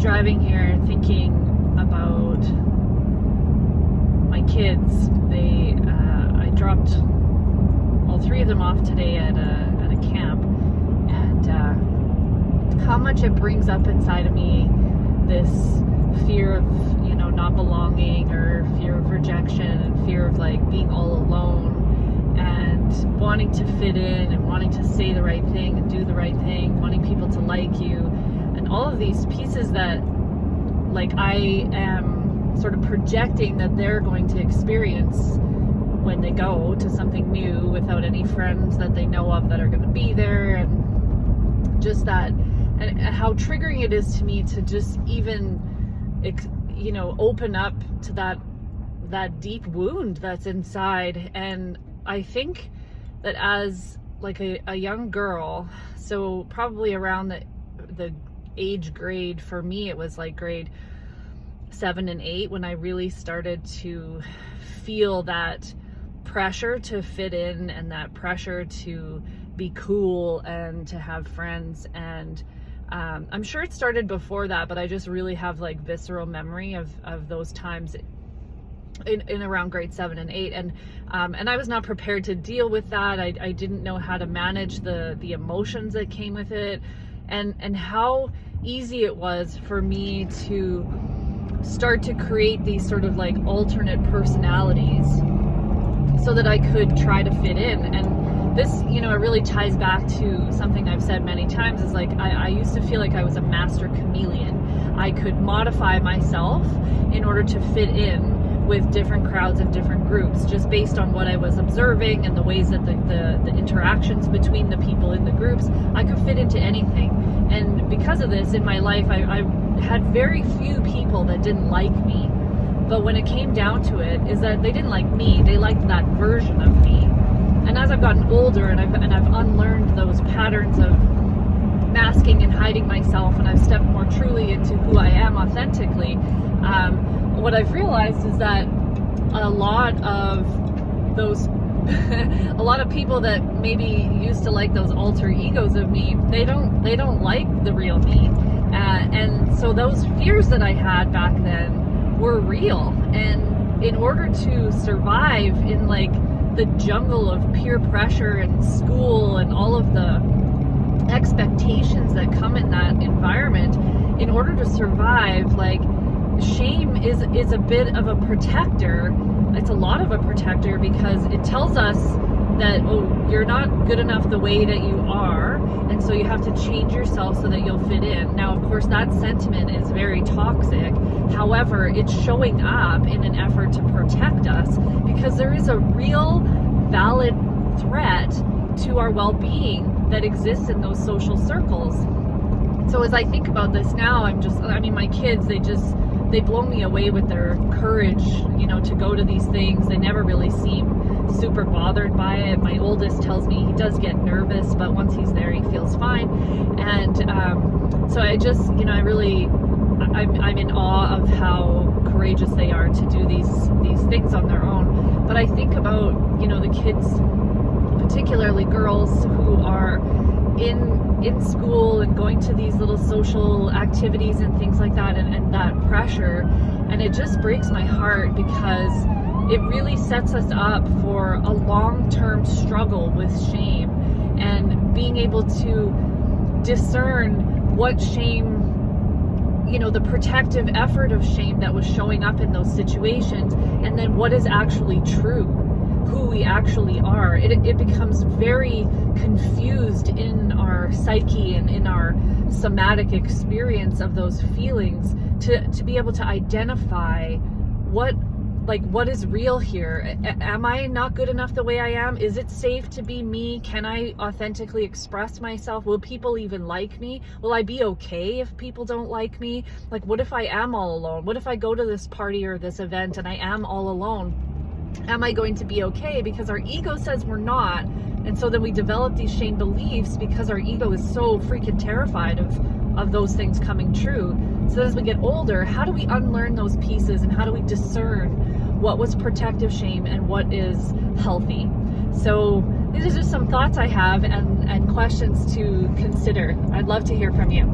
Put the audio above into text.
driving here thinking about my kids. I dropped all three of them off today at a camp, and how much it brings up inside of me this fear of not belonging, or fear of rejection, and fear of like being all alone, and wanting to fit in, and wanting to say the right thing and do the right thing, wanting people to like you, and all of these pieces that like I am sort of projecting that they're going to experience when they go to something new without any friends that they know of that are going to be there, and just that, and how triggering it is to me to just even open up to that deep wound that's inside. And I think that as like a young girl, so probably around the age grade, for me it was like grade 7 and 8, when I really started to feel that pressure to fit in, and that pressure to be cool and to have friends. And I'm sure it started before that, but I just really have like visceral memory of those times in around grade 7 and 8, and I was not prepared to deal with that. I didn't know how to manage the emotions that came with it, and how easy it was for me to start to create these sort of like alternate personalities so that I could try to fit in. And this, it really ties back to something I've said many times, is like I used to feel like I was a master chameleon. I could modify myself in order to fit in with different crowds and different groups, just based on what I was observing and the ways that the interactions between the people in the groups, I could fit into anything. And because of this, in my life, I had very few people that didn't like me. But when it came down to it, is that they didn't like me, they liked that version of me. And as I've gotten older, and I've unlearned those patterns of masking and hiding myself, and I've stepped more truly into who I am authentically, what I've realized is that a lot of those a lot of people that maybe used to like those alter egos of me, they don't like the real me. And so those fears that I had back then were real. And in order to survive in like the jungle of peer pressure and school and all of the expectations that come in that environment, in order to survive, like, shame is a bit of a protector. It's a lot of a protector, because it tells us that, oh, you're not good enough the way that you are, and so you have to change yourself so that you'll fit in. Now, of course, that sentiment is very toxic. However, it's showing up in an effort to protect us, because there is a real valid threat to our well-being that exists in those social circles. So as I think about this now, my kids, they blow me away with their courage, to go to these things. They never really seem super bothered by it. My oldest tells me he does get nervous, but once he's there, he feels fine. And so I just, I'm in awe of how courageous they are to do these things on their own. But I think about, the kids, particularly girls who are in school and going to these little social activities and things like that, and that pressure, and it just breaks my heart, because it really sets us up for a long-term struggle with shame, and being able to discern what shame, the protective effort of shame that was showing up in those situations, and then what is actually true, who we actually are. It becomes very confused in our psyche and in our somatic experience of those feelings, to be able to identify what is real here. Am I not good enough the way I am? Is it safe to be me? Can I authentically express myself? Will people even like me? Will I be okay if people don't like me? Like, what if I am all alone? What if I go to this party or this event and I am all alone? Am I going to be okay? Because our ego says we're not. And so then we develop these shame beliefs, because our ego is so freaking terrified of those things coming true. So as we get older, how do we unlearn those pieces, and how do we discern what was protective shame and what is healthy? So these are just some thoughts I have, and questions to consider. I'd love to hear from you.